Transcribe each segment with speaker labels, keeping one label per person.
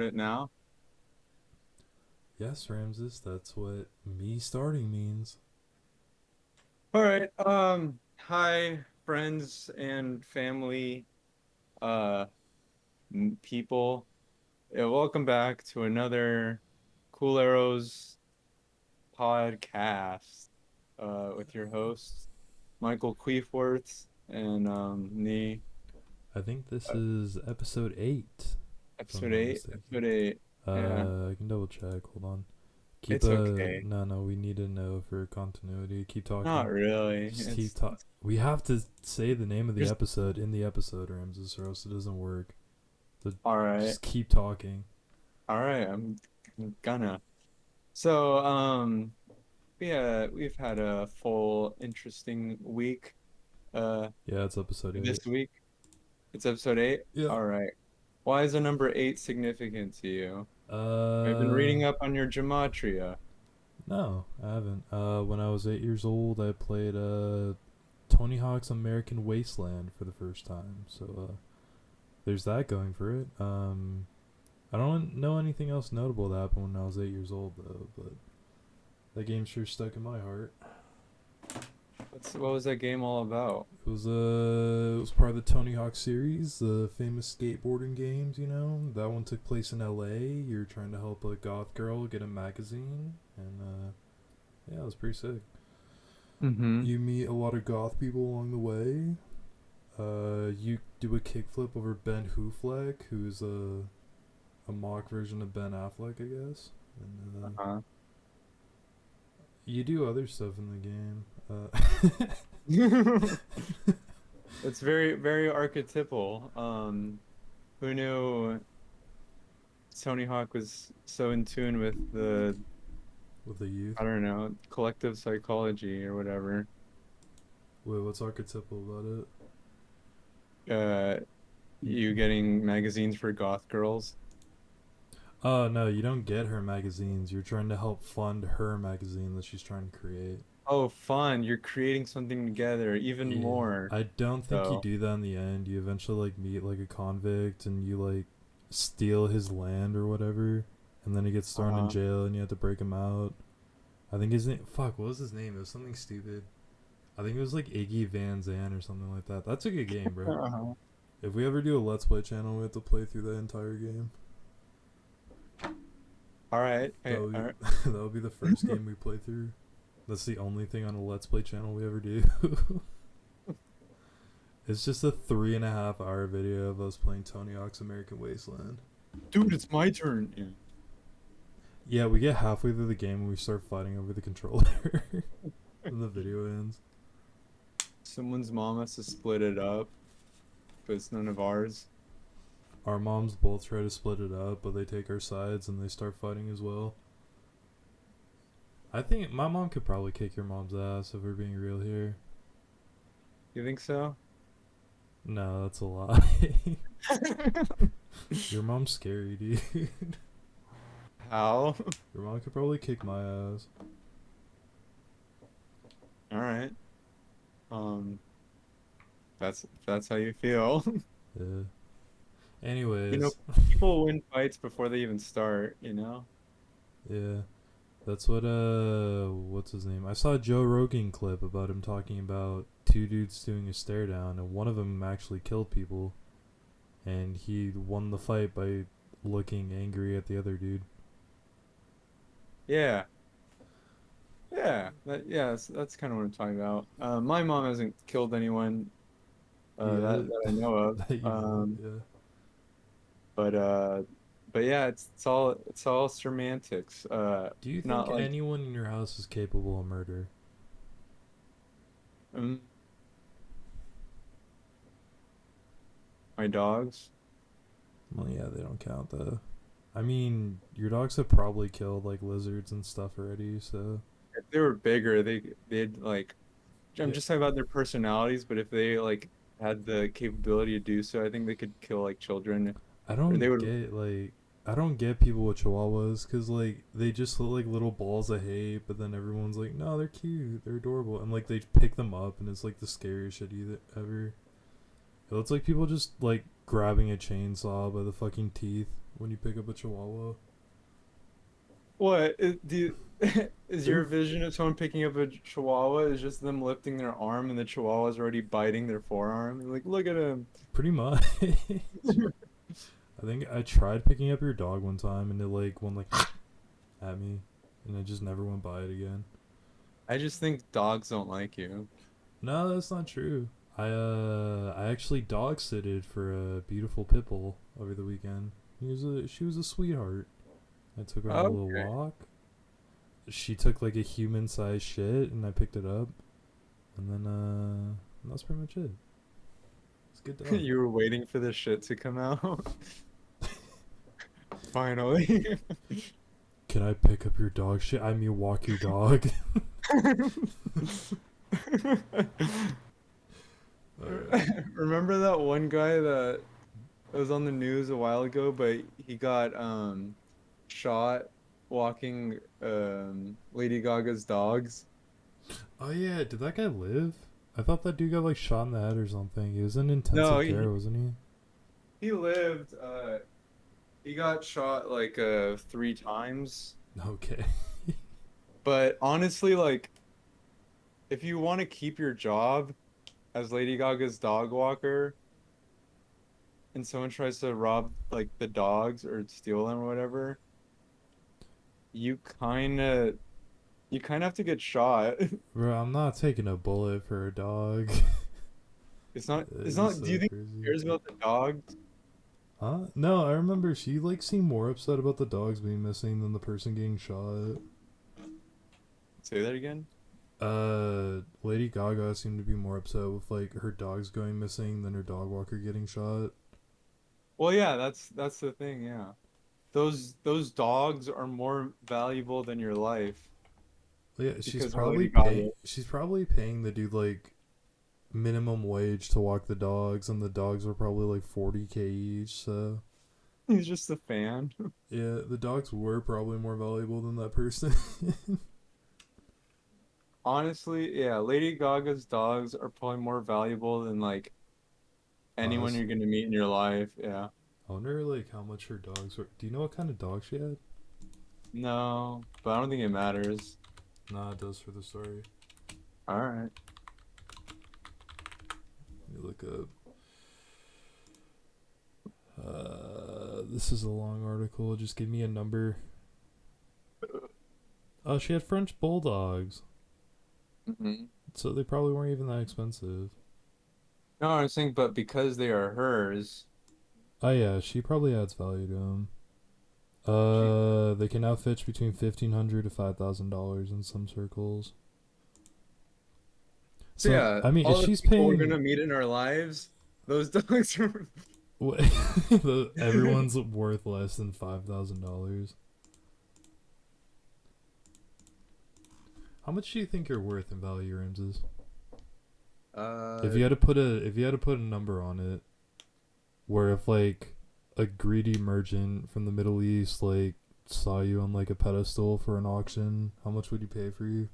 Speaker 1: start it now?
Speaker 2: Yes, Ramses, that's what me starting means.
Speaker 1: All right. Hi, friends and family, uh, people. Yeah, welcome back to another Cool Arrows podcast, with your hosts, Michael Queefworth and me.
Speaker 2: I think this
Speaker 1: Uh,
Speaker 2: is episode 8, if I'm
Speaker 1: episode
Speaker 2: not
Speaker 1: eight.
Speaker 2: mistaken.
Speaker 1: Episode eight. Yeah,
Speaker 2: I can double check. Hold on. Keep
Speaker 1: it's okay.
Speaker 2: no, we need to know for continuity. Keep
Speaker 1: Not
Speaker 2: talking.
Speaker 1: really.
Speaker 2: Just keep talking. We have to say the name of the
Speaker 1: Just
Speaker 2: episode in the episode, Ramses, or else it doesn't work. So
Speaker 1: all right.
Speaker 2: just keep talking.
Speaker 1: All right. I'm gonna. So, yeah, we've had a full, interesting week. Uh,
Speaker 2: Yeah, it's episode
Speaker 1: this
Speaker 2: 8.
Speaker 1: week, it's episode eight.
Speaker 2: Yeah.
Speaker 1: All right. Why is the number eight significant to you? I've been
Speaker 2: Uh,
Speaker 1: reading up on your gematria.
Speaker 2: no, I haven't. When I was 8 years old, I played, Tony Hawk's American Wasteland for the first time. So there's that going for it. I don't know anything else notable that happened when I was 8 years old though, but that game sure stuck in my heart.
Speaker 1: What was that game all about?
Speaker 2: It was part of the Tony Hawk series, the famous skateboarding games. You know, that one took place in L.A. You're trying to help a goth girl get a magazine, and yeah, it was pretty sick.
Speaker 1: Mm-hmm.
Speaker 2: You meet a lot of goth people along the way. You do a kickflip over Ben Hoofleck, who's a mock version of Ben Affleck, I guess. And
Speaker 1: Uh-huh.
Speaker 2: you do other stuff in the game.
Speaker 1: It's very, very archetypal. Who knew Tony Hawk was so in tune with the,
Speaker 2: With the youth.
Speaker 1: I don't know, collective psychology or whatever.
Speaker 2: Wait, what's archetypal about it?
Speaker 1: Uh, you getting magazines for goth girls.
Speaker 2: Oh no, you don't get her magazines. You're trying to help fund her magazine that she's trying to create.
Speaker 1: Oh, fun. You're creating something together, even
Speaker 2: Yeah.
Speaker 1: more.
Speaker 2: I don't think you
Speaker 1: So,
Speaker 2: do that in the end. You eventually like meet like a convict and you like steal his land or whatever, and then he gets thrown in
Speaker 1: uh-huh.
Speaker 2: jail and you have to break him out. I think his name. Fuck, what was his name? It was something stupid. I think it was like Iggy Van Zan or something like that. That's a good game, bro.
Speaker 1: Uh-huh.
Speaker 2: If we ever do a Let's Play channel, we have to play through the entire game.
Speaker 1: All right.
Speaker 2: That
Speaker 1: Hey,
Speaker 2: would
Speaker 1: all
Speaker 2: be
Speaker 1: right.
Speaker 2: that would be the first game we play through. That's the only thing on a Let's Play channel we ever do. It's just a 3.5 hour video of us playing Tony Hawk's American Wasteland.
Speaker 1: Dude, it's my turn. Yeah.
Speaker 2: Yeah, we get halfway through the game and we start fighting over the controller. And the video ends.
Speaker 1: Someone's mom has to split it up, but it's none of ours.
Speaker 2: Our moms both try to split it up, but they take our sides and they start fighting as well. I think my mom could probably kick your mom's ass if we're being real here.
Speaker 1: You think so?
Speaker 2: No, that's a lie. Your mom's scary, dude.
Speaker 1: How?
Speaker 2: Your mom could probably kick my ass.
Speaker 1: All right. Um, that's how you feel.
Speaker 2: Yeah.
Speaker 1: You know,
Speaker 2: Anyways,
Speaker 1: people win fights before they even start, you know?
Speaker 2: yeah. That's what what's his name? I saw a Joe Rogan clip about him talking about two dudes doing a stare down and one of them actually killed people and he won the fight by looking angry at the other dude.
Speaker 1: Yeah. Yeah, that's kind of what I'm talking about. My mom hasn't killed anyone
Speaker 2: Yeah.
Speaker 1: that I know of.
Speaker 2: That you know, yeah.
Speaker 1: But uh, but yeah, it's all semantics.
Speaker 2: Do you
Speaker 1: Not
Speaker 2: think
Speaker 1: like
Speaker 2: anyone in your house is capable of murder?
Speaker 1: mm, my dogs.
Speaker 2: Well, yeah, they don't count though. I mean, your dogs have probably killed like lizards and stuff already, so
Speaker 1: If they were bigger, they'd like. I'm
Speaker 2: yeah.
Speaker 1: just talking about their personalities, but if they like had the capability to do so, I think they could kill like children,
Speaker 2: I
Speaker 1: or
Speaker 2: don't
Speaker 1: they would.
Speaker 2: get like I don't get people with chihuahuas because like they just look like little balls of hate, but then everyone's like, no, they're cute, they're adorable, and like they pick them up, and it's like the scariest shit ever. It looks like people just like grabbing a chainsaw by the fucking teeth. when you pick up a Chihuahua?
Speaker 1: What do you, is your
Speaker 2: They're
Speaker 1: vision of someone picking up a chihuahua is just them lifting their arm and the chihuahua's already biting their forearm? Like, look at him.
Speaker 2: pretty much. I think I tried picking up your dog one time and it like went like at me, and I just never went by it again.
Speaker 1: I just think dogs don't like you.
Speaker 2: No, that's not true. I actually dog sitted for a beautiful pit bull over the weekend. She was a sweetheart. I took her on a little
Speaker 1: Okay.
Speaker 2: walk. She took like a human sized shit and I picked it up, and then that's pretty much it. It's a good dog.
Speaker 1: You were waiting for the shit to come out. Finally.
Speaker 2: Can I pick up your dog shit? I mean, walk your dog.
Speaker 1: Remember that one guy that was on the news a while ago, but he got shot walking Lady Gaga's dogs?
Speaker 2: Oh yeah, did that guy live? I thought that dude got like shot in the head or something. He was in
Speaker 1: No,
Speaker 2: intensive care, wasn't
Speaker 1: he lived. He got shot like 3 times.
Speaker 2: he? Okay.
Speaker 1: But honestly, like, if you want to keep your job as Lady Gaga's dog walker, and someone tries to rob like the dogs or steal them or whatever, you kind of have to get shot.
Speaker 2: Bro, I'm not taking a bullet for a dog.
Speaker 1: It's
Speaker 2: It's
Speaker 1: not. Do you
Speaker 2: so
Speaker 1: think he
Speaker 2: crazy.
Speaker 1: cares about the dogs?
Speaker 2: Huh? No, I remember she like seemed more upset about the dogs being missing than the person getting shot.
Speaker 1: Say that again.
Speaker 2: Lady Gaga seemed to be more upset with like her dogs going missing than her dog walker getting shot.
Speaker 1: Well, yeah, that's the thing. Yeah, those dogs are more valuable than your life
Speaker 2: Yeah,
Speaker 1: because they're Lady Gaga.
Speaker 2: she's probably paying the dude like minimum wage to walk the dogs, and the dogs were probably like 40K each. So
Speaker 1: He's just a fan.
Speaker 2: yeah, the dogs were probably more valuable than that person.
Speaker 1: Honestly, yeah, Lady Gaga's dogs are probably more valuable than like anyone
Speaker 2: Us.
Speaker 1: you're gonna meet in your life. Yeah.
Speaker 2: I wonder like how much her dogs were. Do you know what kind of dog she had?
Speaker 1: No, but I don't think it matters.
Speaker 2: Nah, it does for the story.
Speaker 1: All right.
Speaker 2: Let me look up. This is a long article. Just give me a number. Oh, she had French bulldogs,
Speaker 1: Hmm.
Speaker 2: so they probably weren't even that expensive.
Speaker 1: No, I was saying, but because they are hers,
Speaker 2: Oh yeah, she probably adds value to them.
Speaker 1: she.
Speaker 2: They can now fetch between $1,500 to $5,000 in some circles.
Speaker 1: So
Speaker 2: So
Speaker 1: yeah,
Speaker 2: I mean, if
Speaker 1: all the
Speaker 2: she's
Speaker 1: people we're
Speaker 2: paying,
Speaker 1: gonna meet in our lives, those dogs are.
Speaker 2: everyone's worth less than $5,000. How much do you think you're worth in value, Ramses?
Speaker 1: Uh,
Speaker 2: If you had to put a number on it, where if like a greedy merchant from the Middle East like saw you on like a pedestal for an auction, how much would you pay for you?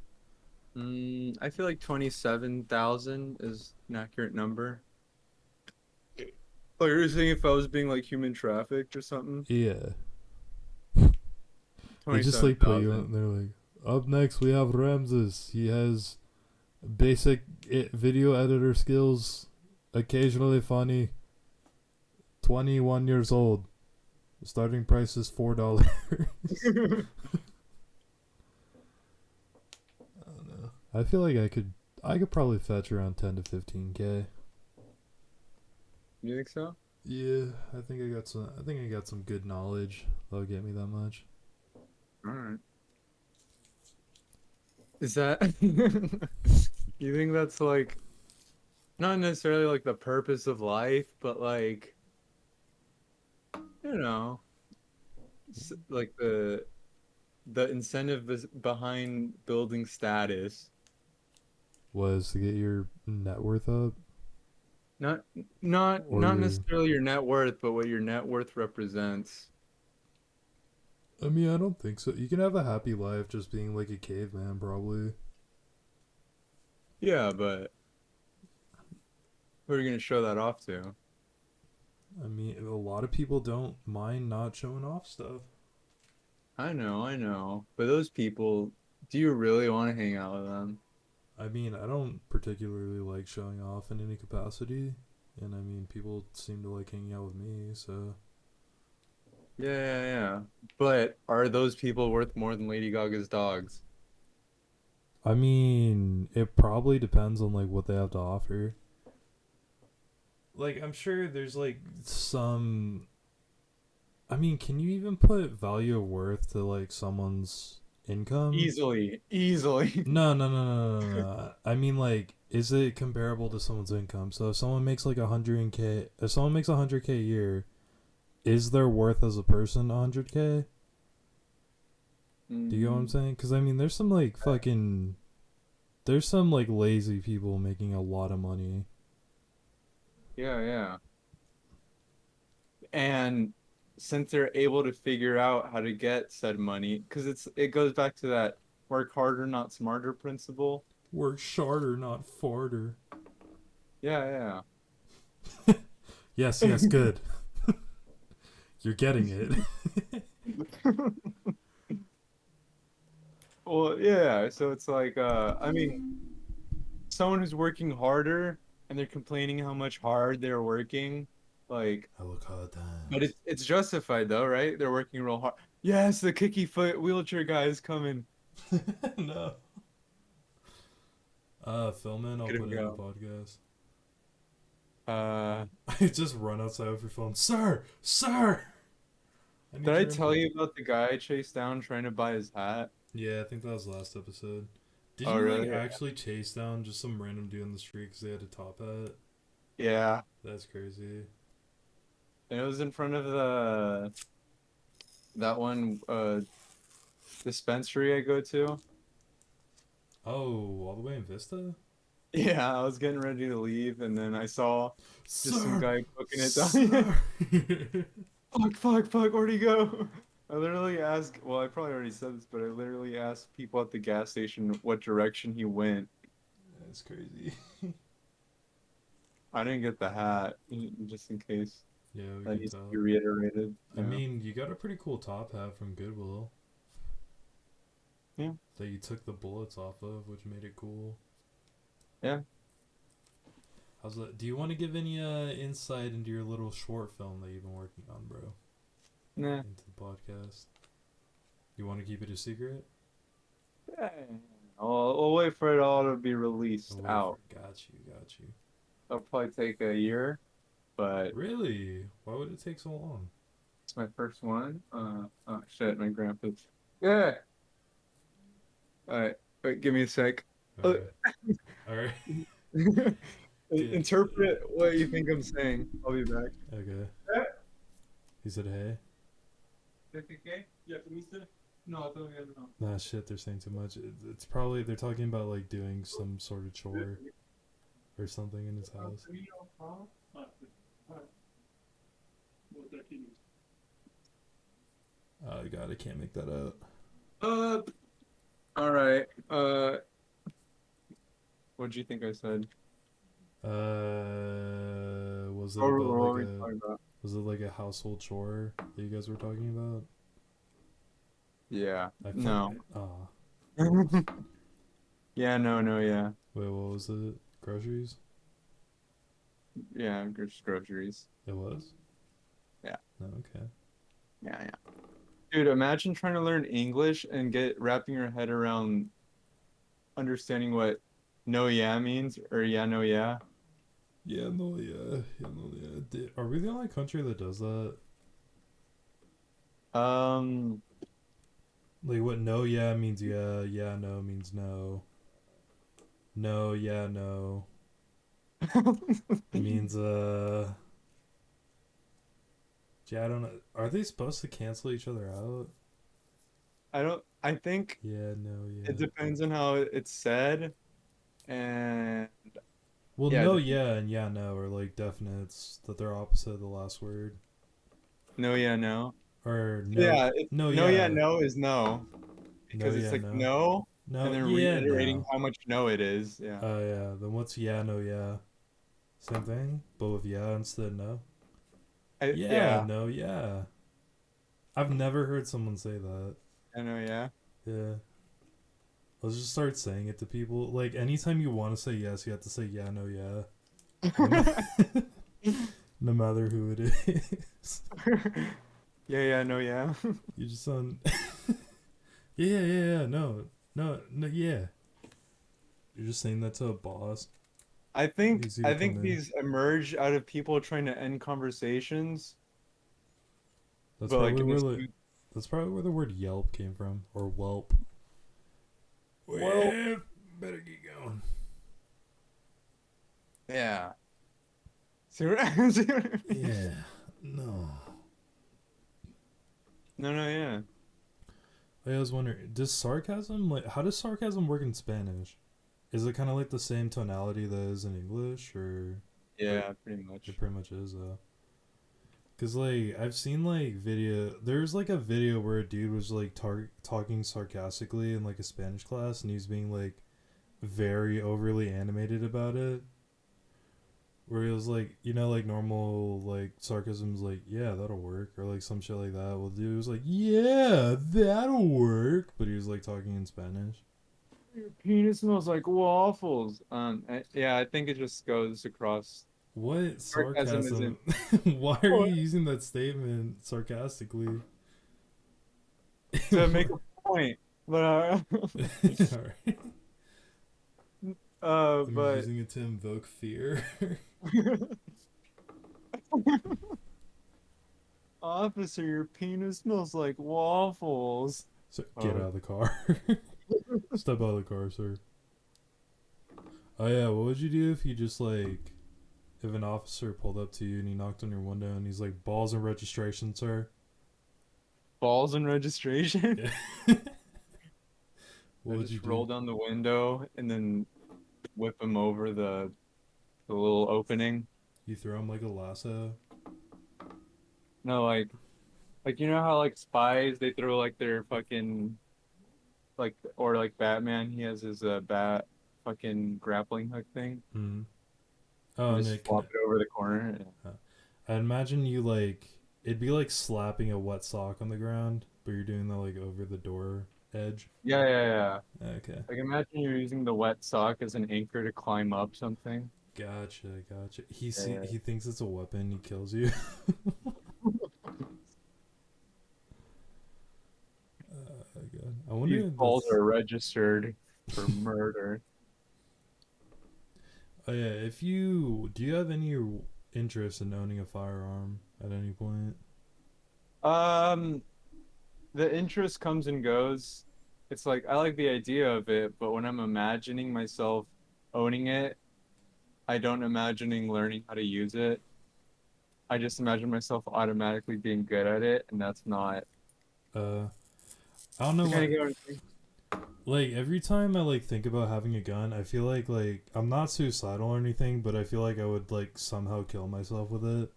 Speaker 1: I feel like 27,000 is an accurate number. Oh, you're saying if I was being like human trafficked or something?
Speaker 2: Yeah, they just like put you
Speaker 1: 27,000.
Speaker 2: on. They're like, up next we have Ramses. He has basic video editor skills, occasionally funny. 21 years old. Starting price is $4. I don't know. I feel like I could probably fetch around 10 to 15K.
Speaker 1: You think so?
Speaker 2: Yeah, I think I got some good knowledge that'll get me that much.
Speaker 1: All right. Is that you think that's like not necessarily like the purpose of life, but like, you know, like the incentive is behind building status.
Speaker 2: Was to get your net worth up,
Speaker 1: Not not
Speaker 2: or
Speaker 1: necessarily your net worth, but what your net worth represents.
Speaker 2: I mean, I don't think so. You can have a happy life just being like a caveman, probably.
Speaker 1: Yeah, but who are you gonna show that off to?
Speaker 2: I mean, a lot of people don't mind not showing off stuff.
Speaker 1: I know. But those people, do you really want to hang out with them?
Speaker 2: I mean, I don't particularly like showing off in any capacity, and I mean, people seem to like hanging out with me, so
Speaker 1: Yeah. But are those people worth more than Lady Gaga's dogs?
Speaker 2: I mean, it probably depends on like what they have to offer. Like, I'm sure there's like some. I mean, can you even put value of worth to like someone's income?
Speaker 1: Easily.
Speaker 2: No. I mean, like, is it comparable to someone's income? So if someone makes like 100k, if someone makes 100k a year, is their worth as a person 100k? Do you know what I'm
Speaker 1: Mm,
Speaker 2: saying? Because I mean, there's some like lazy people making a lot of money.
Speaker 1: yeah. And since they're able to figure out how to get said money, because it goes back to that work harder, not smarter principle.
Speaker 2: Work sharter, not farter.
Speaker 1: Yeah.
Speaker 2: Yes, good. You're getting it.
Speaker 1: Well, yeah. So it's like, I mean, someone who's working harder and they're complaining how much hard they're working, like,
Speaker 2: I look hard
Speaker 1: but
Speaker 2: times.
Speaker 1: it's justified though, right? They're working real hard. Yes, the kicky foot wheelchair guy is coming.
Speaker 2: No. Filming, I'll
Speaker 1: Get
Speaker 2: put
Speaker 1: him
Speaker 2: it in the
Speaker 1: go.
Speaker 2: podcast.
Speaker 1: Uh,
Speaker 2: I just run outside with your phone. Sir! I
Speaker 1: did
Speaker 2: need
Speaker 1: I
Speaker 2: your
Speaker 1: tell
Speaker 2: input.
Speaker 1: you about the guy I chased down trying to buy his hat?
Speaker 2: Yeah, I think that was last episode. Did
Speaker 1: Oh,
Speaker 2: you, like,
Speaker 1: really?
Speaker 2: actually chase down just some random dude on the street because they had a top hat?
Speaker 1: Yeah.
Speaker 2: That's crazy.
Speaker 1: And it was in front of the that one dispensary I go to.
Speaker 2: Oh, all the way in Vista?
Speaker 1: Yeah, I was getting ready to leave, and then I saw just some
Speaker 2: Sir!
Speaker 1: guy poking it down.
Speaker 2: Sir!
Speaker 1: Fuck, where'd he go? I literally asked, well, I probably already said this, but I literally asked people at the gas station what direction he went.
Speaker 2: That's crazy.
Speaker 1: I didn't get the hat, just in case
Speaker 2: Yeah, we
Speaker 1: that
Speaker 2: can
Speaker 1: needs to be
Speaker 2: tell.
Speaker 1: reiterated.
Speaker 2: I
Speaker 1: Yeah.
Speaker 2: mean, you got a pretty cool top hat from Goodwill
Speaker 1: Yeah.
Speaker 2: that you took the bullets off of, which made it cool.
Speaker 1: Yeah.
Speaker 2: How's that? Do you want to give any insight into your little short film that you've been working on, bro?
Speaker 1: Nah.
Speaker 2: Into the podcast. You want to keep it a secret?
Speaker 1: Yeah. I'll wait for it all to be
Speaker 2: Oh,
Speaker 1: released
Speaker 2: wait for
Speaker 1: out.
Speaker 2: it. Got you.
Speaker 1: It'll probably take a year, but
Speaker 2: Really? Why would it take so long?
Speaker 1: it's my first one. Oh shit, my grandpa's. Yeah. All right. Wait, give me a sec. Uh,
Speaker 2: Okay. Alright. Good.
Speaker 1: Interpret what you think I'm saying. I'll be back.
Speaker 2: Okay.
Speaker 1: Yeah.
Speaker 2: He said hey?
Speaker 1: Okay. Yeah, can we say? No, I thought we had enough.
Speaker 2: Nah, shit, they're saying too much. It's probably, they're talking about like doing some sort of chore or something in his house. Oh, God, I can't make that out.
Speaker 1: Uh, all right. What'd you think I said?
Speaker 2: Was it
Speaker 1: What
Speaker 2: about
Speaker 1: were
Speaker 2: like
Speaker 1: we
Speaker 2: a,
Speaker 1: talking about?
Speaker 2: was it like a household chore that you guys were talking about?
Speaker 1: Yeah.
Speaker 2: I fuck.
Speaker 1: No.
Speaker 2: Ah,
Speaker 1: Yeah, no, yeah.
Speaker 2: wait, what was it? Groceries?
Speaker 1: Yeah, just groceries.
Speaker 2: It was?
Speaker 1: Yeah.
Speaker 2: No, okay.
Speaker 1: Yeah. Dude, imagine trying to learn English and get wrapping your head around understanding what no yeah means or yeah no yeah.
Speaker 2: Are we the only country that does that?
Speaker 1: Um,
Speaker 2: Like, what no, yeah means yeah, yeah, no means no. No, yeah, no. Means, yeah, I don't know. Are they supposed to cancel each other out?
Speaker 1: I think
Speaker 2: Yeah, no,
Speaker 1: it
Speaker 2: yeah.
Speaker 1: depends on how it's said, and
Speaker 2: Well,
Speaker 1: yeah, it
Speaker 2: no,
Speaker 1: depends.
Speaker 2: yeah, and yeah, no are like definites that they're opposite of the last word.
Speaker 1: No yeah no.
Speaker 2: Or no,
Speaker 1: Yeah, it's
Speaker 2: no,
Speaker 1: no yeah
Speaker 2: yeah,
Speaker 1: no is no
Speaker 2: no,
Speaker 1: because it's
Speaker 2: yeah,
Speaker 1: like
Speaker 2: no.
Speaker 1: no and
Speaker 2: No,
Speaker 1: then
Speaker 2: yeah,
Speaker 1: reiterating
Speaker 2: no.
Speaker 1: how much no it is. Yeah.
Speaker 2: Oh, yeah, then what's yeah, no, yeah? Same thing, but with yeah instead of no? Yeah,
Speaker 1: Yeah,
Speaker 2: no, yeah. I've never heard someone say that.
Speaker 1: I know, yeah.
Speaker 2: Yeah. Let's just start saying it to people. Like, anytime you want to say yes, you have to say yeah, no, yeah. No, no matter who it is.
Speaker 1: Yeah, yeah, no, yeah.
Speaker 2: You just sound. Yeah, yeah, yeah, no. No, no, yeah. You're just saying that to a boss. Needs you to
Speaker 1: I
Speaker 2: come
Speaker 1: think
Speaker 2: in.
Speaker 1: these emerge out of people trying to end conversations,
Speaker 2: That's
Speaker 1: but like
Speaker 2: probably
Speaker 1: in a
Speaker 2: where the
Speaker 1: smooth.
Speaker 2: that's probably where the word Yelp came from, or Whelp.
Speaker 1: Well,
Speaker 2: Well, better get going.
Speaker 1: yeah. See what I mean?
Speaker 2: Yeah, no.
Speaker 1: No, no, yeah.
Speaker 2: I was wondering, does sarcasm like how does sarcasm work in Spanish? Is it kind of like the same tonality that is in English, or
Speaker 1: Yeah, pretty
Speaker 2: it
Speaker 1: much.
Speaker 2: pretty much is? Cause like I've seen like video. There's like a video where a dude was like talking sarcastically in like a Spanish class, and he's being like very overly animated about it. Where he was like, like normal like sarcasm's like, yeah, that'll work, or like some shit like that. Well, dude was like, yeah, that'll work, but he was like talking in Spanish.
Speaker 1: Your penis smells like waffles. Yeah, I think it just goes across.
Speaker 2: What
Speaker 1: Sarcasm isn't.
Speaker 2: sarcasm? Why are
Speaker 1: Well,
Speaker 2: you using that statement sarcastically?
Speaker 1: to make a point, but
Speaker 2: Alright. I'm
Speaker 1: but
Speaker 2: using it to invoke fear.
Speaker 1: officer, your penis smells like waffles.
Speaker 2: So get out
Speaker 1: Oh,
Speaker 2: of the car. Step out of the car, sir. Oh yeah, what would you do if you just like if an officer pulled up to you and he knocked on your window and he's like, balls and registration, sir?
Speaker 1: balls and registration.
Speaker 2: Yeah.
Speaker 1: I
Speaker 2: What would you
Speaker 1: just
Speaker 2: do?
Speaker 1: roll down the window and then whip him over the little opening.
Speaker 2: You throw him like a lasso?
Speaker 1: No, like you know how like spies they throw like their fucking like or like Batman he has his bat fucking grappling hook thing
Speaker 2: Hmm.
Speaker 1: and
Speaker 2: Oh,
Speaker 1: just
Speaker 2: Nick, can
Speaker 1: flop it over the corner.
Speaker 2: I imagine you like it'd be like slapping a wet sock on the ground, but you're doing that like over the door edge.
Speaker 1: Yeah, yeah, yeah.
Speaker 2: Okay.
Speaker 1: Like imagine you're using the wet sock as an anchor to climb up something.
Speaker 2: Gotcha, gotcha.
Speaker 1: Yeah,
Speaker 2: He thinks it's a weapon, he kills you. God. I
Speaker 1: these
Speaker 2: wonder if
Speaker 1: balls
Speaker 2: that's
Speaker 1: are registered for murder.
Speaker 2: oh yeah, if you do you have any interest in owning a firearm at any point?
Speaker 1: Um, the interest comes and goes. It's like I like the idea of it, but when I'm imagining myself owning it, I don't imagining learning how to use it. I just imagine myself automatically being good at it, and that's not.
Speaker 2: Uh I don't know
Speaker 1: You kind
Speaker 2: why
Speaker 1: of get what I'm saying?
Speaker 2: like every time I like think about having a gun, I feel like I'm not suicidal or anything, but I feel like I would like somehow kill myself with it.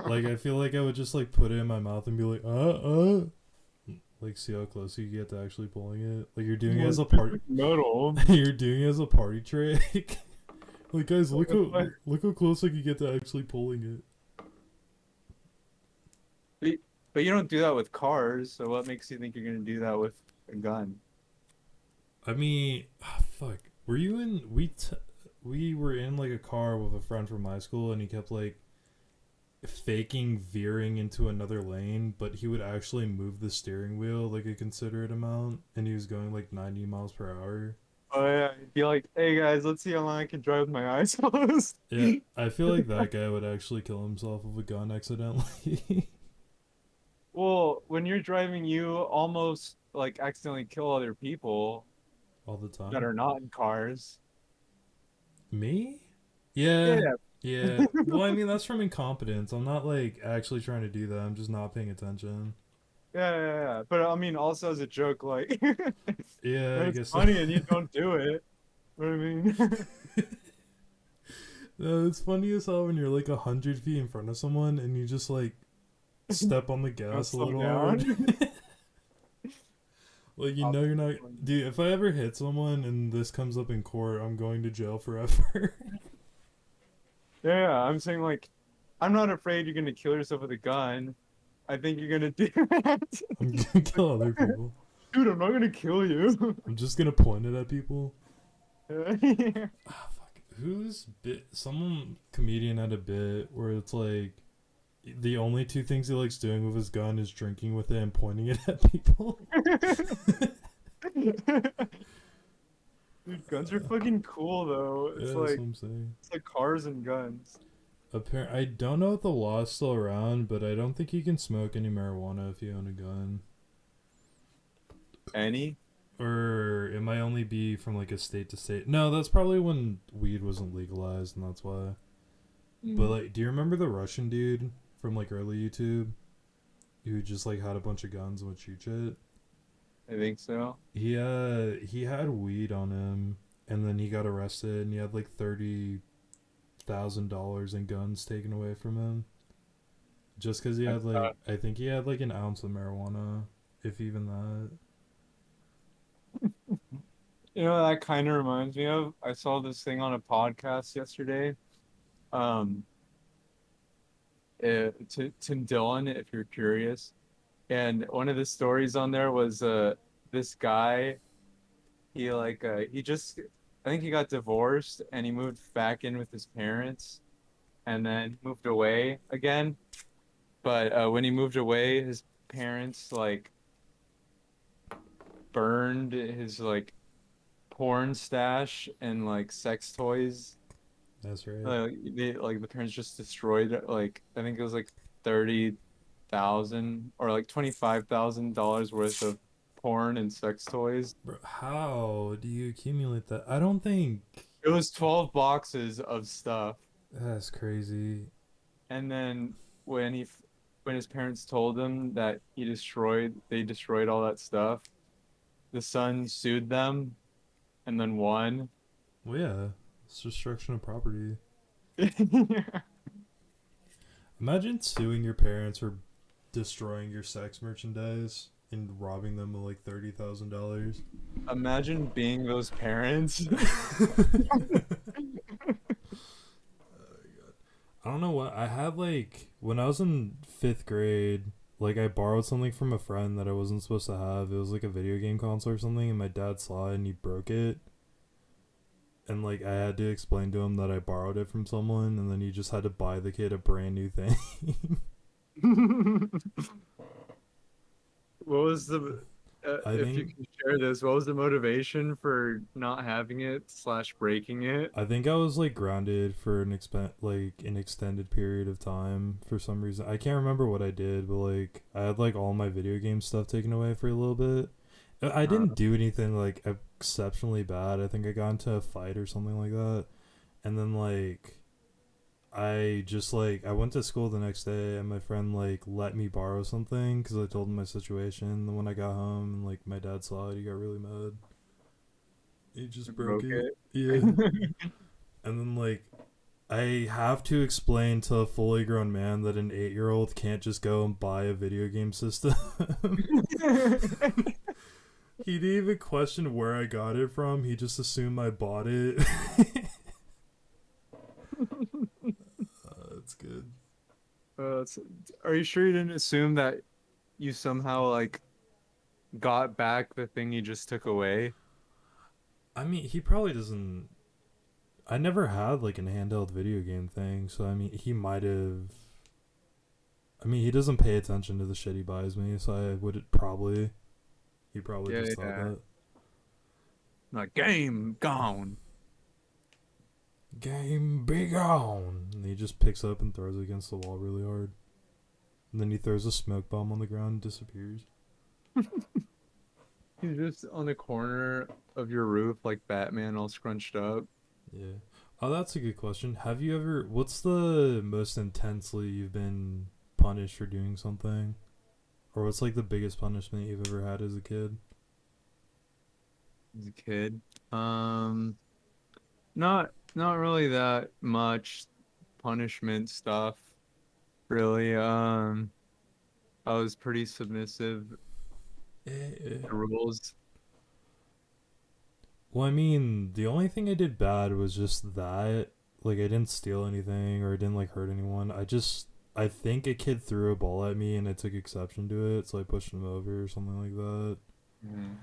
Speaker 2: Like I feel like I would just like put it in my mouth and be like, like see how close you get to actually pulling it. Like you're doing it
Speaker 1: Well,
Speaker 2: as a
Speaker 1: it's just
Speaker 2: part
Speaker 1: like metal.
Speaker 2: you're doing it as a party trick. Like guys,
Speaker 1: Like,
Speaker 2: look how close I can get to actually pulling it.
Speaker 1: but but you don't do that with cars, so what makes you think you're gonna do that with a gun?
Speaker 2: I mean, fuck. Were you in we were in like a car with a friend from my school and he kept like faking veering into another lane, but he would actually move the steering wheel like a considerate amount and he was going like 90 miles per hour.
Speaker 1: Oh yeah, you'd be like, "Hey guys, let's see how long I can drive with my eyes closed."
Speaker 2: Yeah, I feel like that guy would actually kill himself with a gun accidentally.
Speaker 1: Well, when you're driving, you almost like accidentally kill other people
Speaker 2: All the
Speaker 1: that
Speaker 2: time.
Speaker 1: are not in cars.
Speaker 2: Me? Yeah.
Speaker 1: Yeah,
Speaker 2: Yeah. Well, I mean, that's from incompetence. I'm not like actually trying to do that. I'm just not paying attention.
Speaker 1: yeah. But I mean, also as a joke, like
Speaker 2: Yeah, I
Speaker 1: it's
Speaker 2: guess so.
Speaker 1: funny and you don't do it. What I mean,
Speaker 2: No, it's funny as hell when you're like 100 feet in front of someone and you just like step on the
Speaker 1: don't
Speaker 2: gas a
Speaker 1: slow
Speaker 2: little hard.
Speaker 1: down.
Speaker 2: Like you know you're not.
Speaker 1: Obviously.
Speaker 2: Dude, if I ever hit someone and this comes up in court, I'm going to jail forever.
Speaker 1: Yeah, I'm saying like I'm not afraid you're gonna kill yourself with a gun. I think you're gonna do that.
Speaker 2: I'm gonna kill other people.
Speaker 1: Dude, I'm not gonna kill you.
Speaker 2: I'm just gonna point it at people.
Speaker 1: Yeah.
Speaker 2: Ah, fuck. Whose bit? Some comedian had a bit where it's like the only two things he likes doing with his gun is drinking with it and pointing it at people.
Speaker 1: Dude, guns are fucking cool though.
Speaker 2: Yeah, that's what I'm saying.
Speaker 1: It's like cars and guns.
Speaker 2: I don't know if the law is still around, but I don't think you can smoke any marijuana if you own a gun.
Speaker 1: Any?
Speaker 2: Or it might only be from like a state to state. No, that's probably when weed wasn't legalized, and that's why. But like, do you remember the Russian dude from like early YouTube who just like had a bunch of guns and would shoot shit?
Speaker 1: I think so.
Speaker 2: He had weed on him, and then he got arrested, and he had like $30,000 in guns taken away from him, just because he had
Speaker 1: That's
Speaker 2: like I think he had like an ounce of marijuana, if even that.
Speaker 1: You know, that kind of reminds me of, I saw this thing on a podcast yesterday. Um, Tim Dillon, if you're curious. And one of the stories on there was this guy, he just I think he got divorced and he moved back in with his parents and then moved away again. But when he moved away, his parents like burned his like porn stash and like sex toys.
Speaker 2: That's right.
Speaker 1: The parents just destroyed like I think it was like 30,000 or like $25,000 worth of porn and sex toys.
Speaker 2: Bro, how do you accumulate that? I don't think
Speaker 1: It was 12 boxes of stuff.
Speaker 2: that's crazy.
Speaker 1: And then when when his parents told him that they destroyed all that stuff, the son sued them and then won.
Speaker 2: Well, yeah, it's destruction of property. Imagine suing your parents for destroying your sex merchandise and robbing them of like $30,000.
Speaker 1: Imagine being those parents.
Speaker 2: I don't know what I had like when I was in 5th grade. Like I borrowed something from a friend that I wasn't supposed to have. It was like a video game console or something, and my dad saw it and he broke it. And like I had to explain to him that I borrowed it from someone, and then he just had to buy the kid a brand new thing.
Speaker 1: What was the,
Speaker 2: I
Speaker 1: if you
Speaker 2: think
Speaker 1: can share this, what was the motivation for not having it slash breaking it?
Speaker 2: I think I was like grounded for an extended period of time for some reason. I can't remember what I did, but like I had like all my video game stuff taken away for a little bit. I
Speaker 1: Uh,
Speaker 2: didn't do anything like exceptionally bad. I think I got into a fight or something like that. And then like I just like I went to school the next day and my friend like let me borrow something cuz I told him my situation. And then when I got home and like my dad saw it, he got really mad. He just broke
Speaker 1: broke
Speaker 2: it.
Speaker 1: it.
Speaker 2: Yeah. And then like I have to explain to a fully grown man that an 8-year-old can't just go and buy a video game system. He didn't even question where I got it from. He just assumed I bought it. That's good.
Speaker 1: It's- are you sure you didn't assume that you somehow like got back the thing you just took away?
Speaker 2: I mean, he probably doesn't. I never had like a handheld video game thing, so I mean, he might have. I mean, he doesn't pay attention to the shit he buys me, so I would probably. He probably
Speaker 1: Yeah,
Speaker 2: just thought
Speaker 1: yeah.
Speaker 2: that.
Speaker 1: Like game gone.
Speaker 2: Game be gone. And he just picks up and throws it against the wall really hard. And then he throws a smoke bomb on the ground and disappears.
Speaker 1: He's just on the corner of your roof like Batman all scrunched up.
Speaker 2: Yeah. Oh, that's a good question. Have you ever. What's the most intensely you've been punished for doing something? Or what's like the biggest punishment you've ever had as a kid?
Speaker 1: As a kid. Not really that much punishment stuff, really. I was pretty submissive
Speaker 2: Eh.
Speaker 1: to rules.
Speaker 2: Well, I mean, the only thing I did bad was just that. like I didn't steal anything or I didn't like hurt anyone. I think a kid threw a ball at me and I took exception to it, so I pushed him over or something like that.
Speaker 1: Mhm.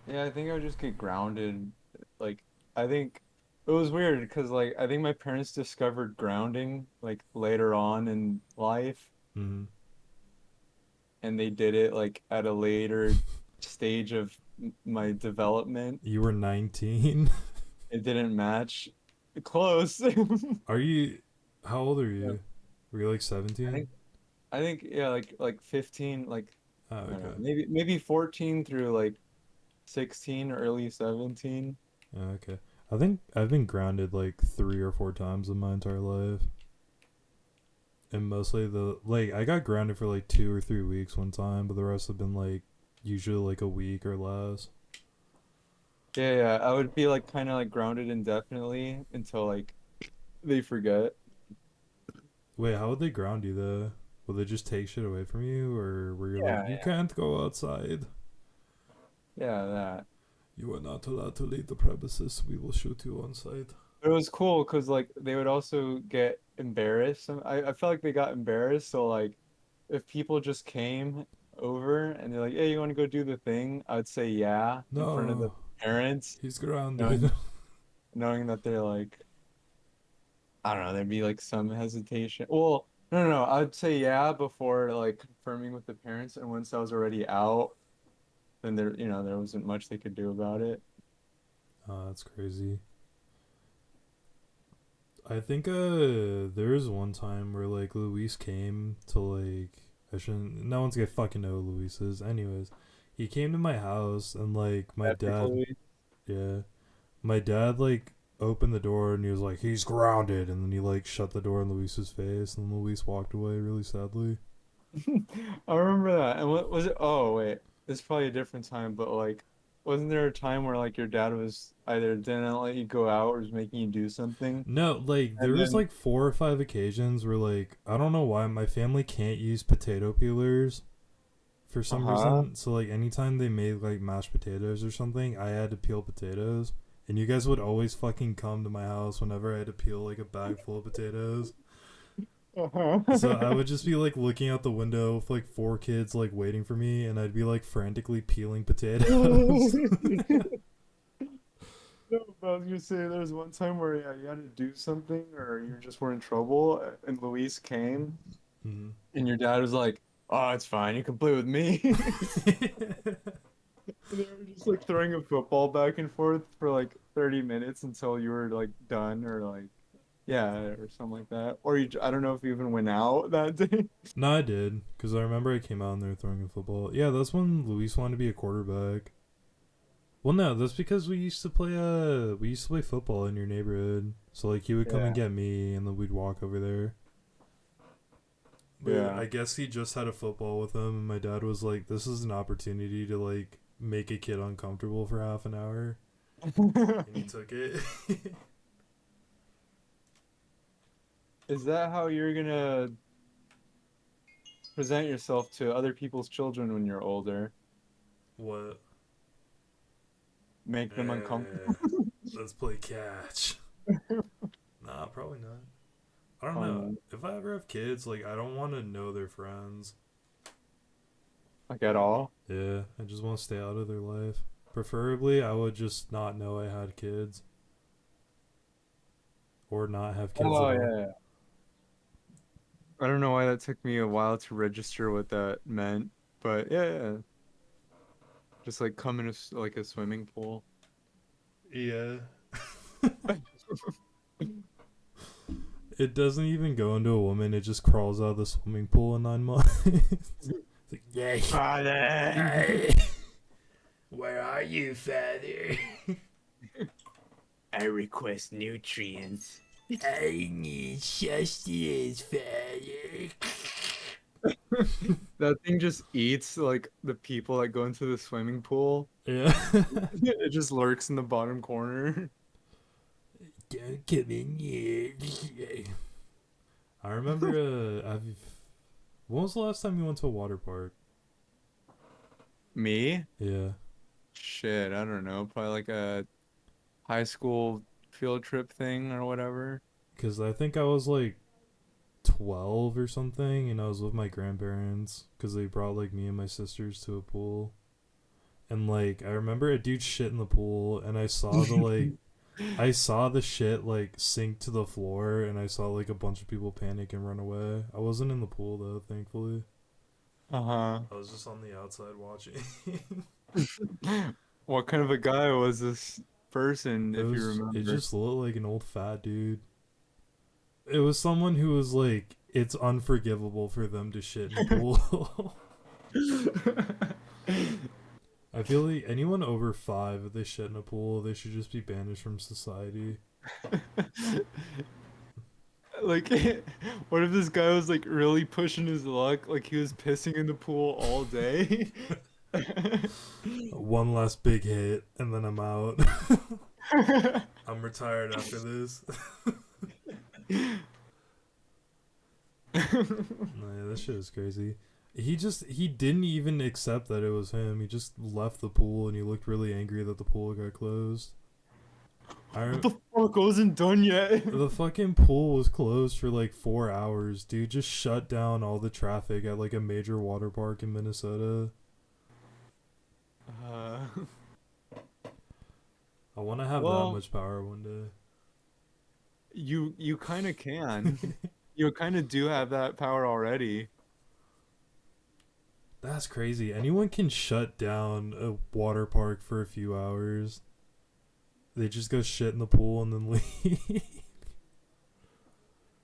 Speaker 1: Yeah, I think I would just get grounded. Like, I think it was weird because, like, I think my parents discovered grounding like later on in life,
Speaker 2: Mm-hmm.
Speaker 1: and they did it like at a later stage of my development.
Speaker 2: You were 19.
Speaker 1: It didn't match. Close.
Speaker 2: Are you? How old are
Speaker 1: Yeah.
Speaker 2: you? Were you like
Speaker 1: I
Speaker 2: 17?
Speaker 1: think I think yeah, like 15, like
Speaker 2: Oh,
Speaker 1: I don't know,
Speaker 2: okay.
Speaker 1: maybe 14 through like 16, early 17.
Speaker 2: Oh, okay. I think I've been grounded like 3 or 4 times in my entire life. And mostly I got grounded for like 2 or 3 weeks one time, but the rest have been like usually like a week or less.
Speaker 1: Yeah, yeah, I would be like kind of like grounded indefinitely until like they forget.
Speaker 2: Wait, how would they ground you though? Will they just take shit away from you, or were you like,
Speaker 1: Yeah,
Speaker 2: you
Speaker 1: yeah.
Speaker 2: can't go outside?
Speaker 1: Yeah, that.
Speaker 2: You are not allowed to leave the premises. We will shoot you on sight.
Speaker 1: But it was cool because like they would also get embarrassed. I felt like they got embarrassed. So like if people just came over and they're like, "Hey, you want to go do the thing?" I would say yeah in front of the
Speaker 2: No,
Speaker 1: parents,
Speaker 2: he's grounded.
Speaker 1: knowing knowing that they're like, I don't know, there'd be like some hesitation. Well, no, no, no. I would say yeah before like confirming with the parents, and once I was already out, then there wasn't much they could do about it.
Speaker 2: Oh, that's crazy. I think there was one time where like Luis came to like I shouldn't no one's gonna fucking know who Luis is. Anyways, he came to my house and like my dad
Speaker 1: Ethically.
Speaker 2: yeah. My dad like opened the door and he was like, he's grounded, and then he like shut the door in Luis's face and Luis walked away really sadly.
Speaker 1: I remember that. And what was it? Oh, wait. It's probably a different time, but like, wasn't there a time where like your dad was either didn't let you go out or was making you do something?
Speaker 2: No, like there
Speaker 1: And
Speaker 2: was
Speaker 1: then,
Speaker 2: like 4 or 5 occasions where like I don't know why my family can't use potato peelers for some
Speaker 1: uh-huh.
Speaker 2: reason. So like anytime they made like mashed potatoes or something, I had to peel potatoes. And you guys would always fucking come to my house whenever I had to peel like a bag full of potatoes. So I
Speaker 1: Uh-huh.
Speaker 2: would just be like looking out the window with like 4 kids like waiting for me, and I'd be like frantically peeling potatoes.
Speaker 1: No, but I was gonna say there was one time where yeah, you had to do something or you just were in trouble, and Luis came,
Speaker 2: Mhm.
Speaker 1: and your dad was like, "Oh, it's fine. You can play with me." They were just like throwing a football back and forth for like 30 minutes until you were like done or like yeah or something like that. Or I don't know if you even went out that day.
Speaker 2: No, I did, because I remember I came out and they were throwing a football. Yeah, that's when Luis wanted to be a quarterback. Well, no, that's because we used to play football in your neighborhood. So like he would come and
Speaker 1: Yeah,
Speaker 2: get me, and then we'd walk over there. But
Speaker 1: yeah.
Speaker 2: I guess he just had a football with him, and my dad was like, "This is an opportunity to like make a kid uncomfortable for half an hour," and he took it.
Speaker 1: Is that how you're gonna present yourself to other people's children when you're older?
Speaker 2: What?
Speaker 1: Make them uncomfortable?
Speaker 2: Let's play catch. Nah, probably not. I don't
Speaker 1: Probably
Speaker 2: know.
Speaker 1: not.
Speaker 2: If I ever have kids, like I don't want to know their friends.
Speaker 1: Like at all?
Speaker 2: Yeah, I just want to stay out of their life. Preferably, I would just not know I had kids or not have kids at
Speaker 1: Oh
Speaker 2: all.
Speaker 1: yeah, yeah. I don't know why that took me a while to register what that meant, but yeah, yeah. Just like come in like a swimming pool.
Speaker 2: Yeah. It doesn't even go into a woman. It just crawls out of the swimming pool in 9 months. It's like, yay,
Speaker 1: Father.
Speaker 2: yay. Where are you, father?
Speaker 1: I request nutrients.
Speaker 2: I need sustenance, father.
Speaker 1: That thing just eats like the people that go into the swimming pool.
Speaker 2: Yeah.
Speaker 1: It just lurks in the bottom corner.
Speaker 2: Don't come in here. I remember, when was the last time you went to a water park?
Speaker 1: Me?
Speaker 2: Yeah.
Speaker 1: Shit, I don't know. Probably like a high school field trip thing or whatever.
Speaker 2: Because I think I was like 12 or something, and I was with my grandparents because they brought like me and my sisters to a pool. And like I remember a dude shit in the pool, and I saw the shit like sink to the floor, and I saw like a bunch of people panic and run away. I wasn't in the pool though, thankfully.
Speaker 1: Uh-huh.
Speaker 2: I was just on the outside watching.
Speaker 1: What kind of a guy was this person, if you
Speaker 2: It
Speaker 1: remember?
Speaker 2: just looked like an old fat dude. It was someone who was like, it's unforgivable for them to shit in a pool. I feel like anyone over 5, if they shit in a pool, they should just be banished from society.
Speaker 1: Like, what if this guy was like really pushing his luck? Like he was pissing in the pool all day.
Speaker 2: One last big hit, and then I'm out. I'm retired after this. No, yeah, that shit is crazy. He didn't even accept that it was him. He just left the pool, and he looked really angry that the pool got closed.
Speaker 1: What the fuck? I wasn't done yet.
Speaker 2: The fucking pool was closed for like 4 hours, dude. Just shut down all the traffic at like a major water park in Minnesota.
Speaker 1: Uh,
Speaker 2: I want to have that
Speaker 1: well,
Speaker 2: much power one day.
Speaker 1: you kind of can. You kind of do have that power already.
Speaker 2: That's crazy. Anyone can shut down a water park for a few hours. They just go shit in the pool and then leave.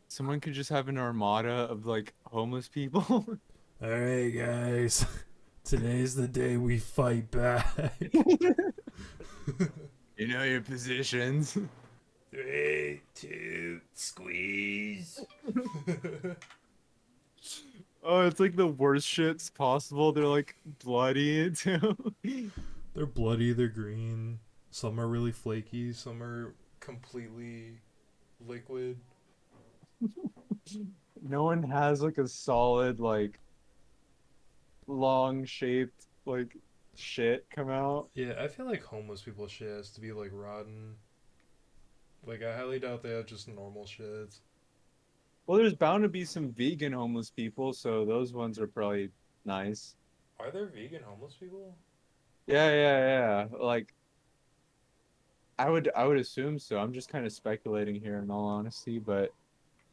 Speaker 1: Someone could just have an armada of like homeless people.
Speaker 2: Alright, guys. Today's the day we fight back.
Speaker 1: You know your positions.
Speaker 2: 3, 2, squeeze.
Speaker 1: Oh, it's like the worst shits possible. They're like bloody too.
Speaker 2: They're bloody, they're green. Some are really flaky, some are completely liquid.
Speaker 1: No one has like a solid like long shaped like shit come out.
Speaker 2: Yeah, I feel like homeless people shit has to be like rotten. Like, I highly doubt they have just normal shits.
Speaker 1: Well, there's bound to be some vegan homeless people, so those ones are probably nice.
Speaker 2: Are there vegan homeless people?
Speaker 1: Yeah, yeah, yeah. Like I would assume so. I'm just kind of speculating here in all honesty, but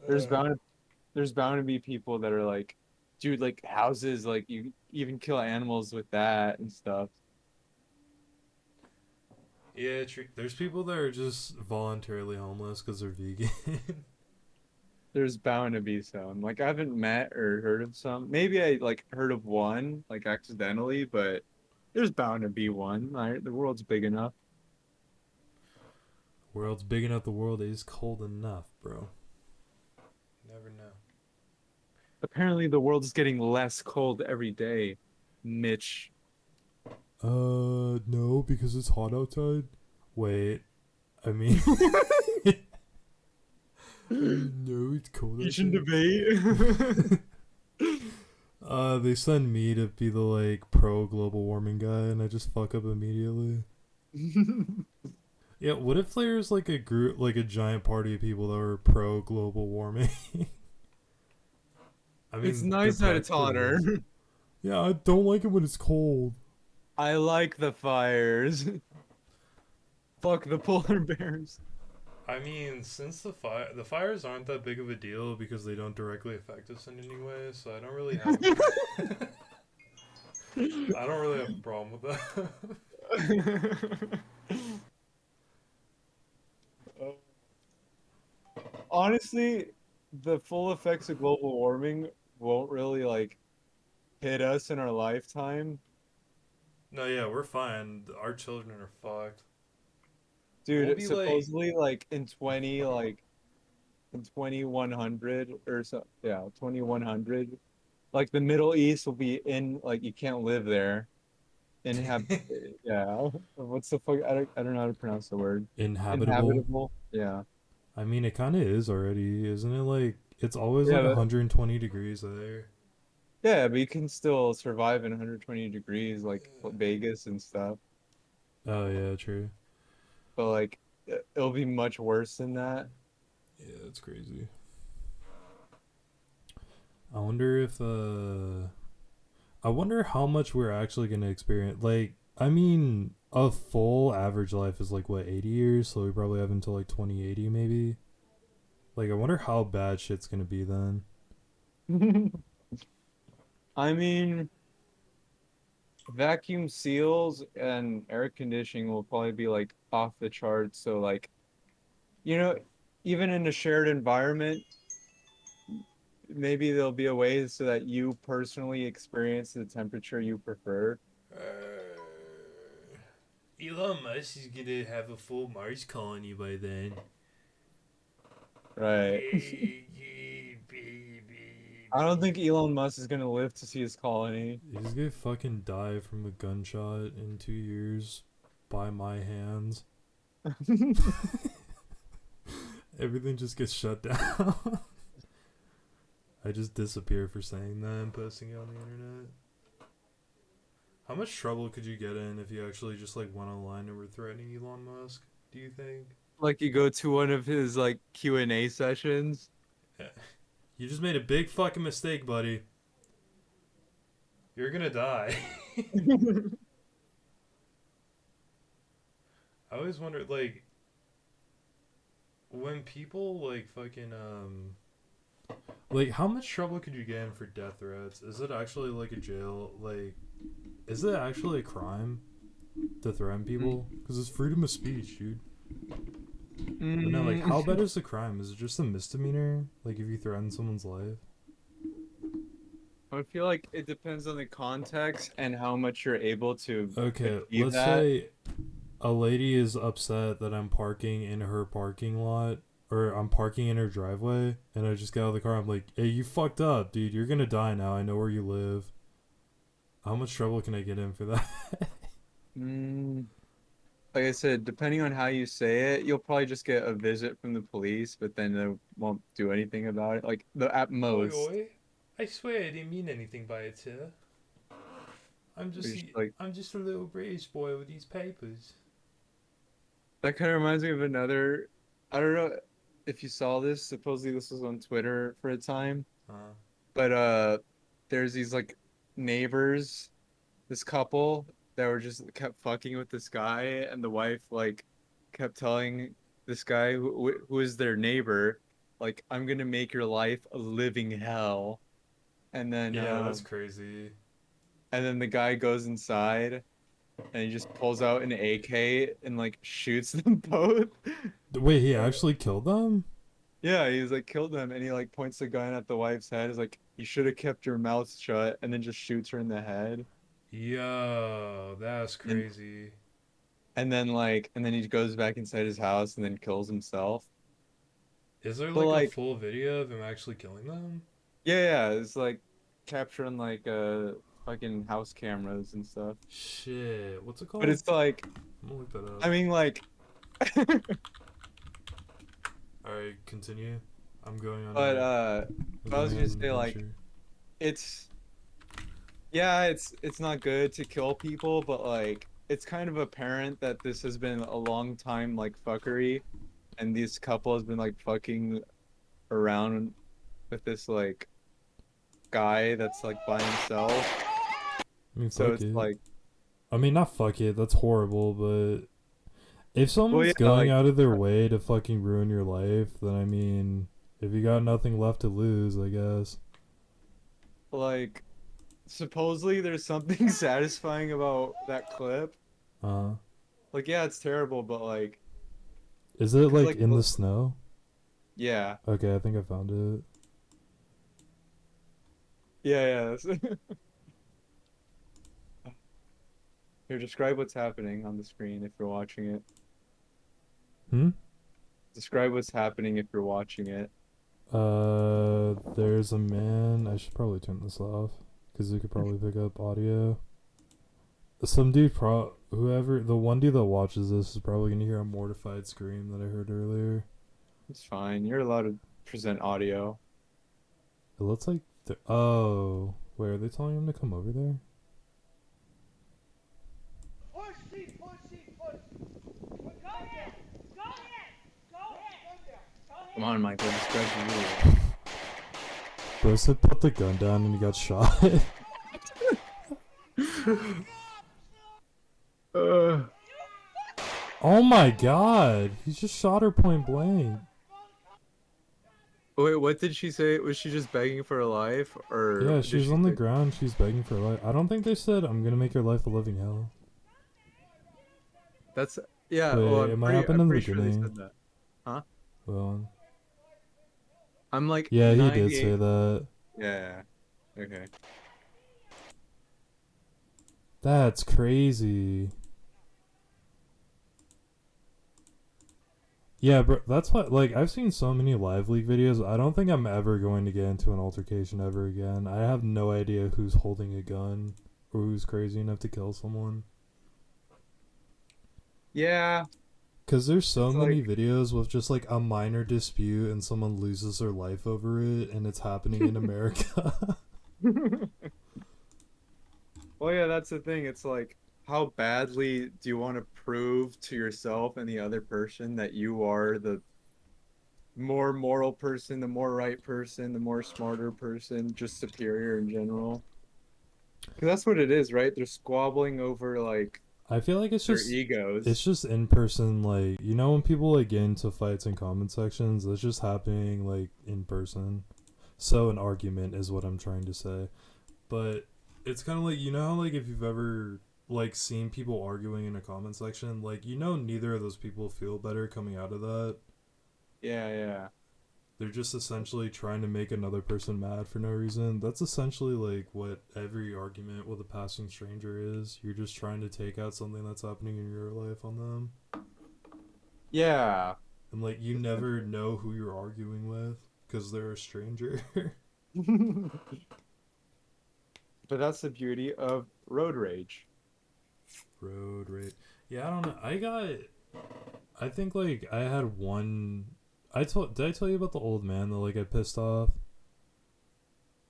Speaker 1: there's
Speaker 2: Uh,
Speaker 1: bound there's bound to be people that are like, dude, like houses, like you even kill animals with that and stuff.
Speaker 2: yeah, there's people that are just voluntarily homeless because they're vegan.
Speaker 1: There's bound to be some. Like I haven't met or heard of some. Maybe I like heard of one, like accidentally, but there's bound to be one. Right? The world's big enough.
Speaker 2: World's big enough, the world is cold enough, bro. Never know.
Speaker 1: Apparently, the world is getting less cold every day, Mitch.
Speaker 2: No, because it's hot outside. Wait, I mean, no, it's cold
Speaker 1: Asian
Speaker 2: outside.
Speaker 1: debate.
Speaker 2: They send me to be the like pro global warming guy, and I just fuck up immediately. Yeah, what if there's like a group, like a giant party of people that were pro global warming? I
Speaker 1: It's
Speaker 2: mean, there
Speaker 1: nice that it's
Speaker 2: practically
Speaker 1: hotter.
Speaker 2: is. Yeah, I don't like it when it's cold.
Speaker 1: I like the fires. Fuck the polar bears.
Speaker 2: I mean, since the fires aren't that big of a deal because they don't directly affect us in any way, so I don't really have I don't really have a problem with that.
Speaker 1: Honestly, the full effects of global warming won't really like hit us in our lifetime.
Speaker 2: No, yeah, we're fine. Our children are fucked. We'll
Speaker 1: Dude,
Speaker 2: be like,
Speaker 1: supposedly like in 20 like in 2100 or so, yeah, 2100, like the Middle East will be in like you can't live there and have yeah, what's the fuck I don't know how to pronounce the word.
Speaker 2: inhabitable.
Speaker 1: Inhabitable. Yeah.
Speaker 2: I mean, it kind of is already, isn't it? Like, it's always
Speaker 1: Yeah,
Speaker 2: like
Speaker 1: but
Speaker 2: 120 degrees there.
Speaker 1: yeah, but you can still survive in 120 degrees like Vegas and stuff.
Speaker 2: Oh, yeah, true.
Speaker 1: But like it'll be much worse than that.
Speaker 2: Yeah, that's crazy. I wonder if I wonder how much we're actually gonna experience. Like, I mean, a full average life is like what 80 years, so we probably have until like 2080 maybe. Like, I wonder how bad shit's gonna be then.
Speaker 1: I mean, vacuum seals and air conditioning will probably be like off the charts. So like, you know, even in a shared environment, maybe there'll be a way so that you personally experience the temperature you prefer.
Speaker 2: Elon Musk is gonna have a full Mars colony by then.
Speaker 1: Right. I don't think Elon Musk is gonna live to see his colony.
Speaker 2: He's gonna fucking die from a gunshot in 2 years by my hands. Everything just gets shut down. I just disappear for saying that and posting it on the internet. How much trouble could you get in if you actually just like went online and were threatening Elon Musk? Do you think?
Speaker 1: Like you go to one of his like Q&A sessions.
Speaker 2: You just made a big fucking mistake, buddy. You're gonna die. I always wondered, like, when people like fucking like how much trouble could you get in for death threats? Is it actually like a jail? Like, is it actually a crime to threaten people? Because it's freedom of speech, dude. But no, like, how bad is the crime? Is it just a misdemeanor? Like, if you threaten someone's life?
Speaker 1: I feel like it depends on the context and how much you're able to
Speaker 2: Okay,
Speaker 1: achieve
Speaker 2: let's
Speaker 1: that.
Speaker 2: say a lady is upset that I'm parking in her parking lot, or I'm parking in her driveway, and I just get out of the car. I'm like, hey, you fucked up, dude. You're gonna die now. I know where you live. How much trouble can I get in for that?
Speaker 1: Mm, like I said, depending on how you say it, you'll probably just get a visit from the police, but then they won't do anything about it. Like the at
Speaker 2: Oi,
Speaker 1: most,
Speaker 2: oi. I swear I didn't mean anything by it, sir.
Speaker 1: it's just like
Speaker 2: I'm just a little British boy with these papers.
Speaker 1: that kind of reminds me of another. I don't know if you saw this. Supposedly this was on Twitter for a time,
Speaker 2: Uh,
Speaker 1: but there's these like neighbors, this couple that were just kept fucking with this guy, and the wife like kept telling this guy who is their neighbor, like, I'm gonna make your life a living hell. And then
Speaker 2: yeah, that's crazy.
Speaker 1: the guy goes inside and he just pulls out an AK and like shoots them both.
Speaker 2: Wait, he
Speaker 1: Uh,
Speaker 2: actually killed them?
Speaker 1: yeah, he's like killed them and he like points the gun at the wife's head. He's like, you should have kept your mouth shut, and then just shoots her in the head.
Speaker 2: Yo, that's
Speaker 1: And
Speaker 2: crazy.
Speaker 1: and then he goes back inside his house and then kills himself.
Speaker 2: Is there
Speaker 1: But
Speaker 2: like a
Speaker 1: like,
Speaker 2: full video of him actually killing them?
Speaker 1: yeah, it's like captured on like fucking house cameras and stuff.
Speaker 2: Shit, what's it
Speaker 1: But
Speaker 2: called?
Speaker 1: it's like,
Speaker 2: I'm gonna look that up.
Speaker 1: I mean, like,
Speaker 2: Alright, continue. I'm going on
Speaker 1: but
Speaker 2: a I'm
Speaker 1: I was
Speaker 2: going
Speaker 1: gonna
Speaker 2: on an
Speaker 1: say like
Speaker 2: adventure.
Speaker 1: it's yeah, it's not good to kill people, but like it's kind of apparent that this has been a long time like fuckery, and this couple has been like fucking around with this like guy that's like by himself.
Speaker 2: I mean,
Speaker 1: So
Speaker 2: fuck
Speaker 1: it's
Speaker 2: it.
Speaker 1: like,
Speaker 2: I mean, not fuck it. That's horrible, but if
Speaker 1: well,
Speaker 2: someone's
Speaker 1: yeah,
Speaker 2: going
Speaker 1: like
Speaker 2: out of their way to fucking ruin your life, then I mean, if you got nothing left to lose, I guess.
Speaker 1: like supposedly there's something satisfying about that clip.
Speaker 2: Uh,
Speaker 1: Like, yeah, it's terrible, but like,
Speaker 2: is it
Speaker 1: cause
Speaker 2: like
Speaker 1: like,
Speaker 2: in the snow?
Speaker 1: yeah,
Speaker 2: Okay, I think I found it.
Speaker 1: yeah, yeah. Here, describe what's happening on the screen if you're watching it.
Speaker 2: Hmm?
Speaker 1: Describe what's happening if you're watching it.
Speaker 2: There's a man. I should probably turn this off because we could probably pick up audio. Some dude, whoever, the one dude that watches this is probably gonna hear a mortified scream that I heard earlier.
Speaker 1: It's fine. You're allowed to present audio.
Speaker 2: It looks like, oh, wait, are they telling him to come over there?
Speaker 1: Come on, Michael, describe the rule.
Speaker 2: Bro said put the gun down and he got shot.
Speaker 1: uh,
Speaker 2: Oh my god, he just shot her point blank.
Speaker 1: Wait, what did she say? Was she just begging for her life, or
Speaker 2: Yeah,
Speaker 1: did
Speaker 2: she's
Speaker 1: she
Speaker 2: on the
Speaker 1: say
Speaker 2: ground, she's begging for her life. I don't think they said I'm gonna make your life a living hell.
Speaker 1: that's yeah? Well,
Speaker 2: Wait, it might happen
Speaker 1: I'm
Speaker 2: in the
Speaker 1: pretty sure they
Speaker 2: beginning.
Speaker 1: said that. Huh?
Speaker 2: Well,
Speaker 1: I'm like
Speaker 2: yeah, he did say
Speaker 1: 98.
Speaker 2: that.
Speaker 1: Yeah. Okay.
Speaker 2: That's crazy. Yeah, bro, that's what, like, I've seen so many live leak videos. I don't think I'm ever going to get into an altercation ever again. I have no idea who's holding a gun or who's crazy enough to kill someone.
Speaker 1: Yeah,
Speaker 2: Because there's so
Speaker 1: it's
Speaker 2: many
Speaker 1: like
Speaker 2: videos with just, like, a minor dispute and someone loses their life over it, and it's happening in America.
Speaker 1: well, yeah, that's the thing. It's like, how badly do you want to prove to yourself and the other person that you are the more moral person, the more right person, the more smarter person, just superior in general? Because that's what it is, right? They're squabbling over like
Speaker 2: I feel like
Speaker 1: their egos.
Speaker 2: it's just in person, like, you know, when people, like, get into fights in comment sections, it's just happening, like, in person. So an argument is what I'm trying to say. But it's kind of like, you know how, like, if you've ever, like, seen people arguing in a comment section, like, you know, neither of those people feel better coming out of that.
Speaker 1: Yeah, yeah.
Speaker 2: They're just essentially trying to make another person mad for no reason. That's essentially, like, what every argument with a passing stranger is. You're just trying to take out something that's happening in your life on them.
Speaker 1: Yeah.
Speaker 2: And, like, you never know who you're arguing with because they're a stranger.
Speaker 1: But that's the beauty of road rage.
Speaker 2: Road rage. Yeah, I don't know. I think, like, I had one. Did I tell you about the old man that, like, I pissed off?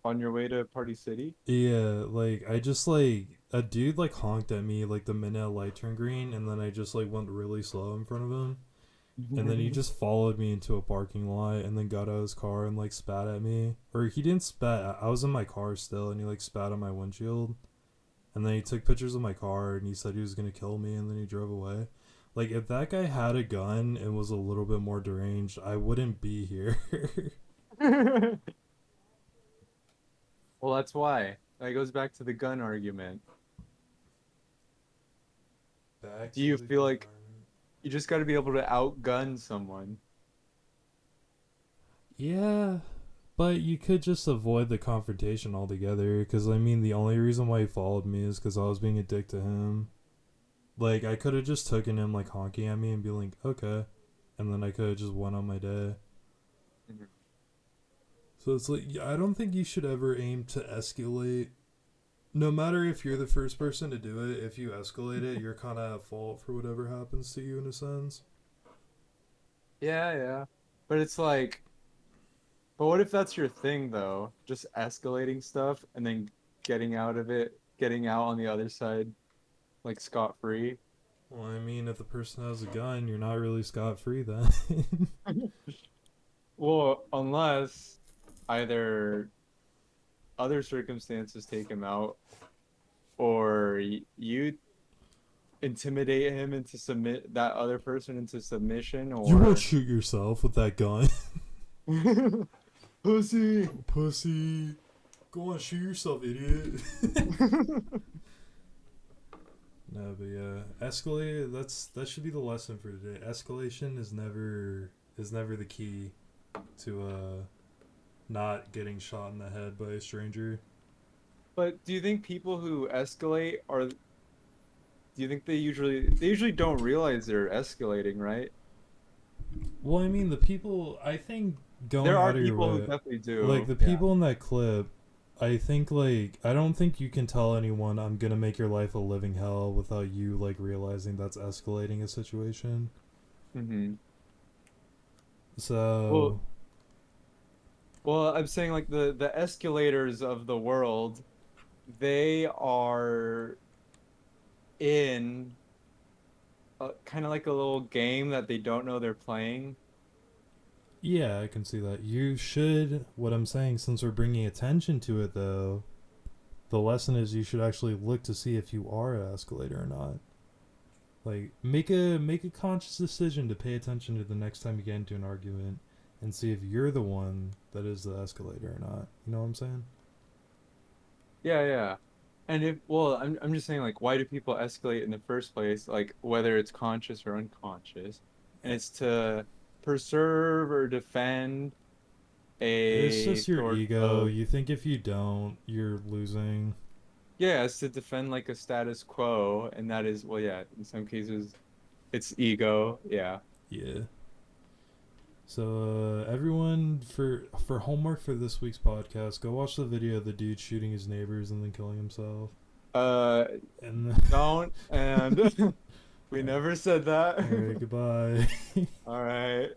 Speaker 1: On your way to Party City?
Speaker 2: Yeah, like, I just, like, a dude, like, honked at me, like, the minute a light turned green, and then I just, like, went really slow in front of him. And then he just followed me into a parking lot and then got out of his car and, like, spat at me. Or he didn't spat. I was in my car still, and he, like, spat on my windshield. And then he took pictures of my car and he said he was going to kill me, and then he drove away. Like, if that guy had a gun and was a little bit more deranged, I wouldn't be here.
Speaker 1: Well, that's why. That goes back to the gun argument.
Speaker 2: Back
Speaker 1: Do
Speaker 2: to
Speaker 1: you
Speaker 2: the
Speaker 1: feel
Speaker 2: gun
Speaker 1: like
Speaker 2: argument.
Speaker 1: you just got to be able to outgun someone?
Speaker 2: Yeah, but you could just avoid the confrontation altogether. Because, I mean, the only reason why he followed me is because I was being a dick to him. Like, I could have just taken him, like, honking at me and be like, okay. And then I could have just went on my day.
Speaker 1: Mhm.
Speaker 2: So it's like, I don't think you should ever aim to escalate. No matter if you're the first person to do it, if you escalate it, you're kind of at fault for whatever happens to you in a sense.
Speaker 1: Yeah, yeah. But it's like, but what if that's your thing though? Just escalating stuff and then getting out of it, getting out on the other side like scot free.
Speaker 2: Well, I mean, if the person has a gun, you're not really scot free then.
Speaker 1: Well, unless either other circumstances take him out or you intimidate him into submit that other person into submission
Speaker 2: You won't
Speaker 1: or
Speaker 2: shoot yourself with that gun.
Speaker 1: pussy.
Speaker 2: Pussy. Go on, shoot yourself, idiot. No, but yeah, escalate. That should be the lesson for today. Escalation is never the key to not getting shot in the head by a stranger.
Speaker 1: But do you think people who escalate are do you think they usually don't realize they're escalating, right?
Speaker 2: Well, I mean, the people, I think,
Speaker 1: There
Speaker 2: going
Speaker 1: are
Speaker 2: out of your
Speaker 1: people who
Speaker 2: way,
Speaker 1: definitely
Speaker 2: like,
Speaker 1: do.
Speaker 2: the
Speaker 1: Yeah.
Speaker 2: people in that clip, I think, like, I don't think you can tell anyone I'm gonna make your life a living hell without you, like, realizing that's escalating a situation.
Speaker 1: Hmm. Well,
Speaker 2: So,
Speaker 1: well, I'm saying like the escalators of the world, they are in kind of like a little game that they don't know they're playing.
Speaker 2: Yeah, I can see that. You should. What I'm saying, since we're bringing attention to it, though, the lesson is you should actually look to see if you are an escalator or not. Like, make a conscious decision to pay attention to the next time you get into an argument, and see if you're the one that is the escalator or not. You know what I'm saying?
Speaker 1: Yeah, yeah. And if, well, I'm just saying, like, why do people escalate in the first place? Like, whether it's conscious or unconscious. And it's to preserve or defend
Speaker 2: It's
Speaker 1: a
Speaker 2: just your
Speaker 1: sort
Speaker 2: ego.
Speaker 1: of,
Speaker 2: You think if you don't, you're losing.
Speaker 1: yeah, it's to defend like a status quo. And that is, well, yeah, in some cases, it's ego. Yeah.
Speaker 2: Yeah. So everyone, for homework for this week's podcast, go watch the video of the dude shooting his neighbors and then killing himself.
Speaker 1: Uh,
Speaker 2: And
Speaker 1: don't. And we
Speaker 2: all
Speaker 1: never said that.
Speaker 2: right, goodbye.
Speaker 1: All right.